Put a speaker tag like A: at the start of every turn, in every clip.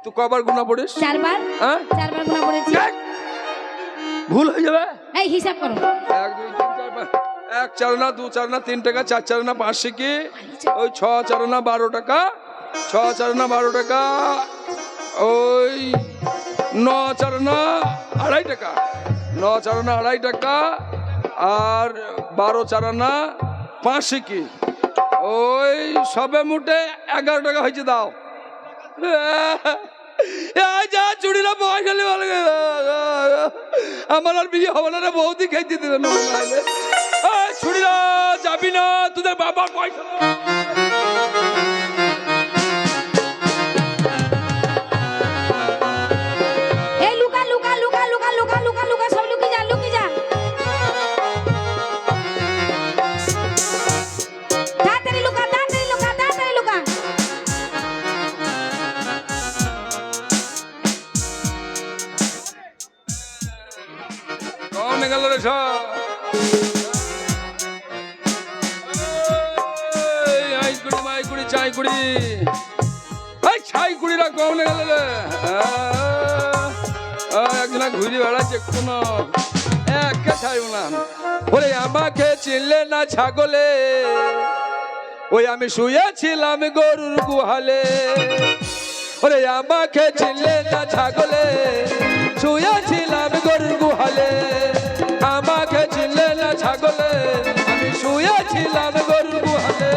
A: তুই কবার গুণা পড়িস?
B: 4 বার।
A: হ্যাঁ
B: 4 বার গুণা পড়েছি।
A: ভুল হয়ে যাবে।
B: এই হিসাব করো।
A: 1 2 3 4 5 1 4 না 2 4 না 3 টাকা 4 4 না 5 কি ওই 6 4 না 12 টাকা 6 4 না 12 টাকা ওই 9 4 না 2.5 টাকা 9 4 না 2.5 টাকা আর 12 4 না 5 কি ওই সবে মুটে 11 টাকা হয়েছে দাও। যা চুড়িরা পয়সালি ভালো আমার আর বিয়ে হবে না রে বৌদি খেতে দিবে না ছুড়িরা যাবি না তোদের বাবার পয়সা
B: এই লুকা লুকা লুকা লুকা লুকা লুকা লুকা সব লুকি যা লুকি যা তাড়াতাড়ি লুকা তাড়াতাড়ি লুকা তাড়াতাড়ি লুকা
A: কমে গেল রে সব চাই কুড়ি ছাই কুড়িরা কমে গেল রে একজনা ঘুরি বেড়াচ্ছে কোনো একে ছাইব না ওরে আমাকে চিনলে না ছাগলে ওই আমি শুয়েছিলাম গরুর গুহালে ওরে আমাকে চিনলে না ছাগলে শুয়েছিলাম গরুর গুহালে আমাকে চিনলে না ছাগলে আমি শুয়েছিলাম গরুর গুহালে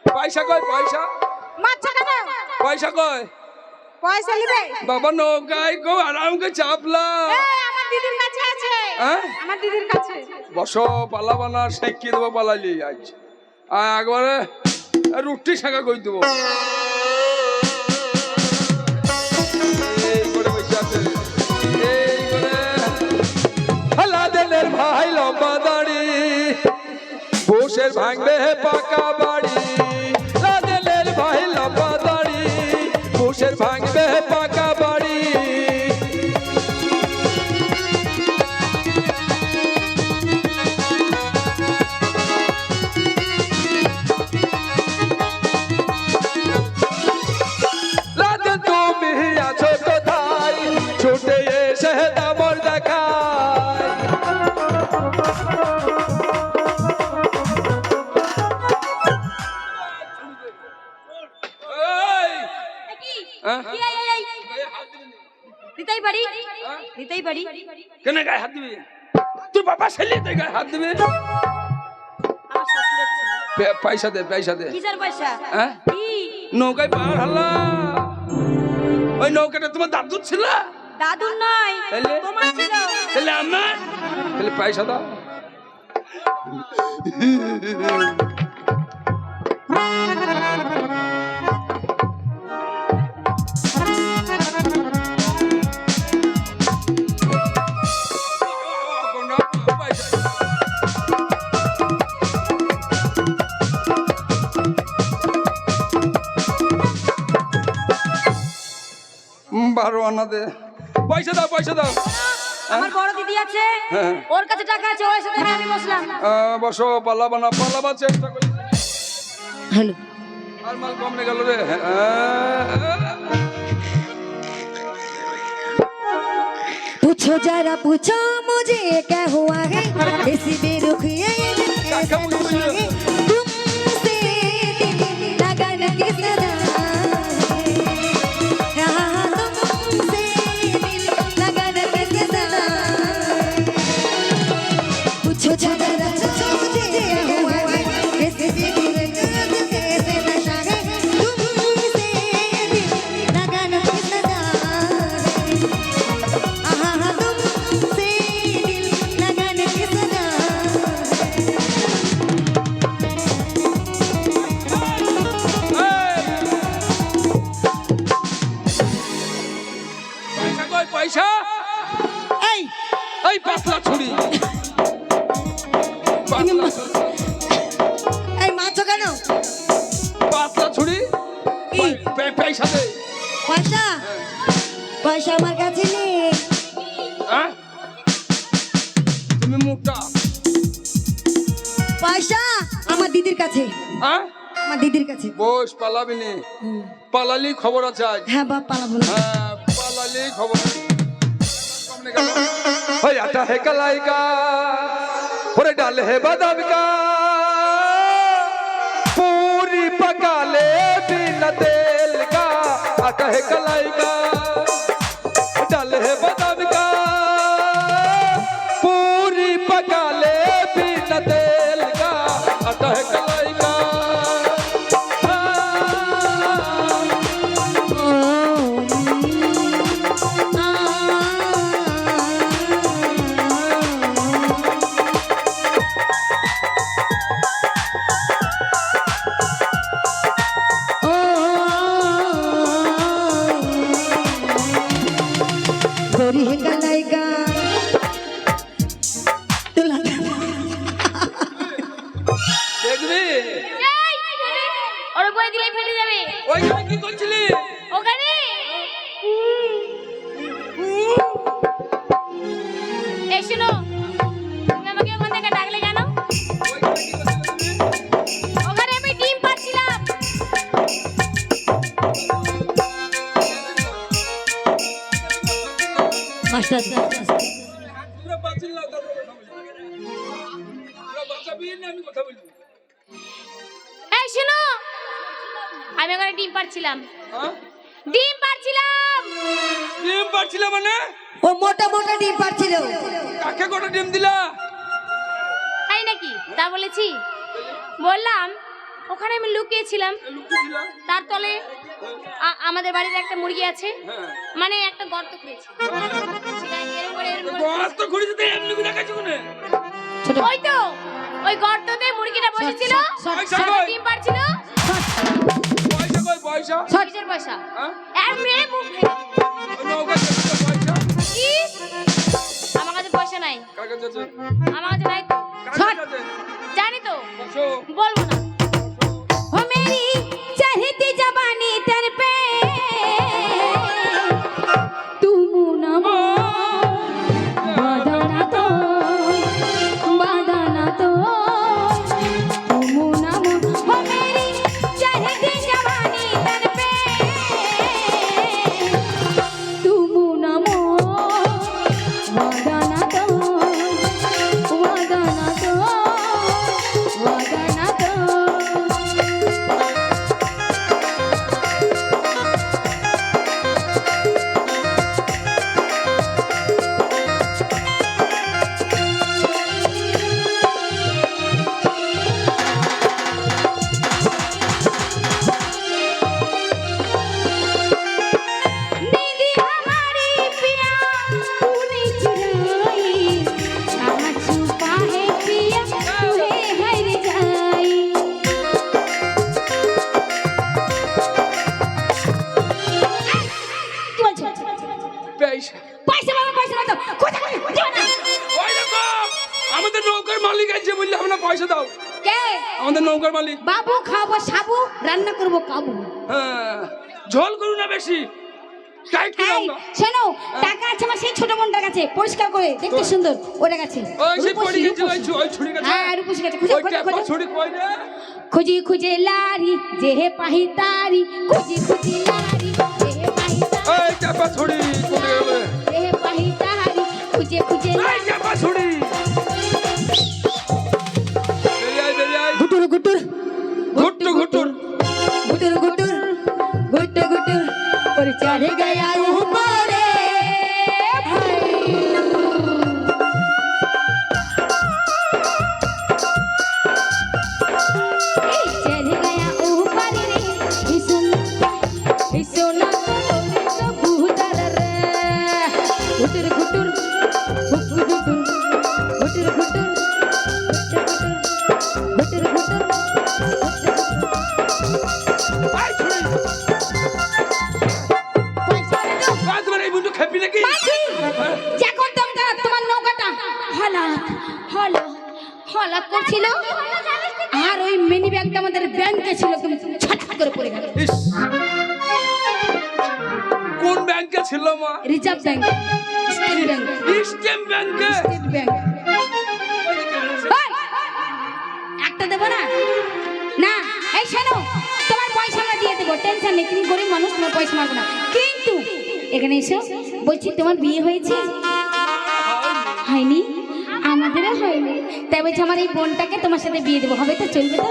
A: পয়সা কয় পয়সা
B: মাছ কেন
A: পয়সা কয়
B: পয়সা নিবে
A: বাবা নৌকায় কো আরাম করে চাপলা
B: এই আমার দিদির কাছে আছে আমার দিদির কাছে
A: বসো পালা বানা শেকি দেবো পালালি আজ একবারে রুটি শাঁকা কই দেবো এই করে বসে আছে এই করে হালা দেনের ভাই লম্বা দাড়ি বসের ভাঙবে পাকা বাড়ি লাদেনের ভাই লম্বা দাড়ি বসের ভাঙবে পাকা বাড়ি লাদেন তুমি আছো কোথায় ছুটে এসে দামর দেখায়
B: দিতেই পারি দিতেই পারি
A: কেন গায়ে হাত দিবি তুই বাবা ছেলে তুই গায়ে হাত দিবি
B: আমার শ্বশুরের ছেলে
A: পয়সা দে পয়সা দে
B: কিসের পয়সা কি
A: নৌকায় পার হলা ওই নৌকাটা তোমার দাদুর ছিল
B: দাদুর নয়
A: তাহলে?
B: তোমার ছিল
A: তাহলে আমার তাহলে পয়সা দাও বারো আনা দে পয়সা দাও পয়সা দাও
B: আমার বড় দিদি আছে
A: হ্যাঁ।
B: ওর কাছে টাকা আছে ওর সাথে আমি বসলাম
A: বসো পালাবা চেষ্টা করি
B: হ্যালো
A: আর মাল কমনে গেল রে
C: पूछो जरा पूछो मुझे क्या हुआ है ऐसी बेरुखिया
A: काका मुझे
C: तुमसे लगन किस तरह तुमसे लगन किस तरह पूछो जरा पूछो मुझे क्या हुआ है ऐसी बेरुखिया कैसे नशा है तुमसे लगन किस तरह तुमसे दिल लगन किस तरह পয়সা আমার কাছে নেই।
A: হ্যাঁ তুমি মুখটা
C: পয়সা আমার দিদির কাছে,
A: হ্যাঁ
C: আমার দিদির কাছে।
A: বস পালাবি নি, পালালি খবর আছে আজ।
C: হ্যাঁ বাপ পালাবো না।
A: হ্যাঁ পালালি খবর ওই আটা হে কলাই का और डाल है बादाम का पूरी पका ले बिना तेल का आटा है कलाई का डाल है बादाम का पूरी पका ले बिना तेल का आटा है कलाई का
C: गोरी है कलाई का तुला
A: দেখবি
B: ওরে বলে দিলে ফেটে যাবে।
A: ওইখানে কি করছিলি?
B: ওখানে এই শোনো, তুমি আমাকে ওখান থেকে ডাকলে কেন? ওখানে আমি ডিম পাচ্ছিলাম।
C: মাস্টার
A: তোরা বাঁচিল না, তারপর কথা বলি। তোরা বাঁচাবি না, আমি কথা বলবো।
B: এই শোনো, আমি ওখানে ডিম পাচ্ছিলাম।
A: হ্যাঁ?
B: ডিম পাচ্ছিলাম।
A: ডিম পাচ্ছিল মানে?
C: ও মোটা মোটা ডিম পাচ্ছিল।
A: কাকে কটা ডিম দিলা?
B: তাই নাকি? তা বলেছি? বললাম ওখানে আমি লুকিয়েছিলাম,
A: লুকিয়েছিলা?
B: তার তলে আমাদের বাড়িতে একটা মুরগি আছে,
A: হ্যাঁ।
B: মানে একটা গর্ত করেছে। সেখানে এরকম করে
A: গর্ত খুঁড়েছে তো এমনি করে দেখাচ্ছ কোনে?
B: ওই তো ওই গর্ততে মুরগিটা বসেছিল,
A: পয়সা
B: সাথে
A: কই?
B: ডিম পাচ্ছিল।
A: পয়সা কই পয়সা?
B: কিসের পয়সা?
A: হ্যাঁ?
B: আর মেরে মুখ ভেঙে
A: ওই নৌকা চেপেছে পয়সা?
B: কি? আমার কাছে পয়সা নাই।
A: কার কাছে আছে?
B: আমার কাছে নাই তো।
A: কার কাছে আছে?
B: জানি তো,
A: বসো।
B: বলবো না।
C: हो मेरी चढ़ती जवानी तर पे तुम ना बादाना तो तुम ना हो मेरी चढ़ती जवानी तर पे तुम ना बादाना तो दीदी हमारी पिया तूने चुराई कहाँ छुपा है पिया तुझे हर जाई
A: পয়সা।
C: पैसे मांगो कोথায় যাও না
A: ওই দেখো, আমাদের নৌকার মালিক আছে বললে আমরা পয়সা দাও।
C: কে
A: আমাদের নৌকার মালিক।
C: বাবু খাবো সাবু রান্না করবো কাবু
A: হ্যাঁ, ঝোল করু না বেশি, টাইট করে
C: এই
A: আমরা।
C: শোনো টাকা আছে আমার সেই ছোট বোনটার কাছে পরিষ্কার করে দেখতে সুন্দর ওটা কাছে
A: ওই সেই পড়ে গেছে,
C: রূপসী।
A: ওই ছুরি গেছে।
C: হ্যাঁ রূপসী কাছে খুঁজে
A: ওই ট্যাপা ছুরি কই রে?
C: খুঁজি খুঁজে লারি যে হে পাহি তারি খুঁজি খুঁজি লারি যে হে পাহি তারি
A: এই ট্যাপা ছুরি কোথায় গেলে?
C: যে হে পাহি তারি খুঁজে খুঁজে
A: এই ট্যাপা ছুরি। বেরিয়ে আয়, বেরিয়ে আয়।
C: গুটুর গুটুর
A: ঘুট্টু ঘুটুর।
C: गुटर गुटर गुटर गुटर और चढ़ गया ऊपर चढ़ गया ऊपर रे सोना तो गुटर रे गुटर गुटर गुटर गुटर गुटर गुटर गुटर
A: এই ছুরি। আজ তোমার এই বন্ধু খেপি নাকি?
C: যা করতাম তা তোমার নৌকাটা হলাত করছিল আর ওই মিনি ব্যাগটা আমাদের ব্যাংকে ছিল একদম ছটফট করে পড়ে গেল
A: ইস, কোন ব্যাংকে ছিল মা
B: reserve bank, state bank,
A: state ব্যাংকে
B: স্টেট ব্যাংক। একটা দেবো না? না, এই শোনো, তোমার পয়সা আমরা দিয়ে দেবো, টেনশন নেই, তুমি গরিব মানুষ, তোমার পয়সা মারবো না। কিন্তু এখানে এসো, বলছি তোমার বিয়ে হয়েছে? হয়নি? আমাদেরও হয়নি, তাই বলছি আমার এই বোনটাকে তোমার সাথে বিয়ে দেবো, হবে তো? চলবে তো?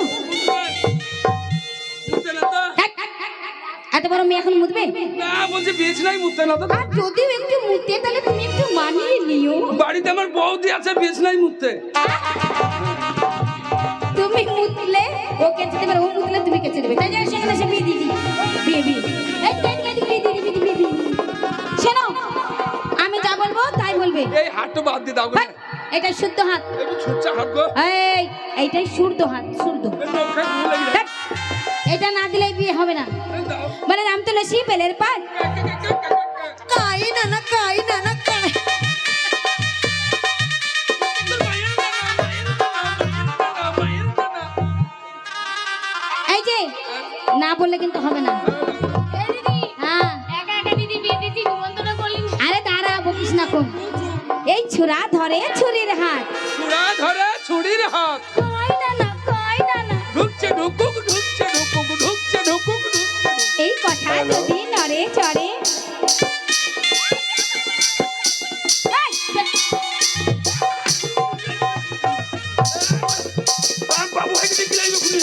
B: এত বড় মেয়ে এখন মুতবে?
A: না বলছে বিছনায় মুততে না তো।
B: আর যদিও একটু মুতে তাহলে তুমি একটু মানিয়ে নিও।
A: বাড়িতে আমার বৌদি আছে বিছনায় মুততে।
B: তুমি মুতলে ও কেচে দেবে, ও মুতলে তুমি কেচে দেবে, তাই জন্য সেখানে সে বিয়ে দিয়ে দিই। বিয়ে বিয়ে এই বিয়ে দিয়ে দিই, বিয়ে বিয়ে। শোনো, আমি যা বলবো তাই বলবে।
A: এই হাতটা বাদ দিয়ে দাও গো।
B: এটা শুদ্ধ হাত।
A: একটু ছুটছা হাত গো।
B: এইটাই শুদ্ধ হাত, শুদ্ধ।
A: মুখে ঘুম লেগে যায়।
B: এটা না দিলে বিয়ে হবে না।
A: দাও।
B: মানে নাম তো লসি পেলের পার।
C: কাই না না কাই না না কাই
B: এই যে না বললে কিন্তু হবে না। হ্যাঁ, আরে দাঁড়া, বকিস না কোন। এই ছুরা ধরে ছুরির হাত।
A: ছুরা ধরে ছুরির হাত।
B: কই না না, কই না না।
A: ঢুকছে ঢুকুক, ঢুকছে ঢুকুক, ঢুকছে ঢুকুক, ঢুকছে ঢুকুক।
B: এই কথা যদি নড়ে চড়ে। এই,
A: আর বাবু একদিকে গিলাই বকুনি।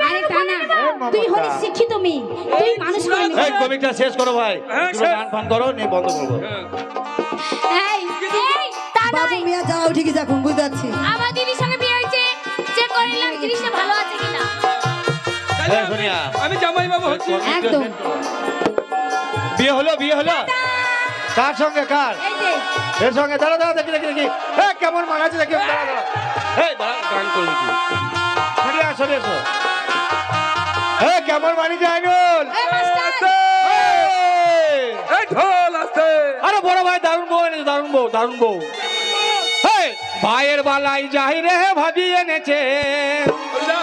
B: আরে তা না, তুই হলি শিক্ষিত মেয়ে, তুই মানুষ করে নে।
D: এই কমিকটা শেষ করো ভাই,
A: হ্যাঁ,
D: দুটো
A: শেষ।
D: গান ফান করো নিয়ে বন্ধ করবো।
B: এই, তা
C: বাবু
B: নয়।
C: মিয়া যাও ঠিকই যখন বুঝতে পারছি
B: আমার দিদির সঙ্গে বিয়ে হয়েছে, চেক করে নিলাম জিনিসটা ভালো আছে কিনা।
A: তাহলে
D: এই সোনিয়া।
A: আমি জামাই বাবু হচ্ছি।
B: একদম।
D: বিয়ে হলো, বিয়ে হলো। কার সঙ্গে, কার?
B: এই যে
D: এর সঙ্গে। দাঁড়া দাঁড়া, দেখি দেখি দেখি। কেমন মানাচ্ছে দেখি। দাঁড়া দাঁড়া। দাঁড়া, গান করবি কি? সরে আস, সরে এসো। কেমন মানিছে আইনুল?
B: এই মাস্টার।
A: এই ঢোল আসছে।
D: আরে বড় ভাই দারুণ বউ এনেছে, দারুণ বউ, দারুণ বউ। ভাইয়ের বালাই যাই রে ভাবি এনেছে।
A: ওই যা,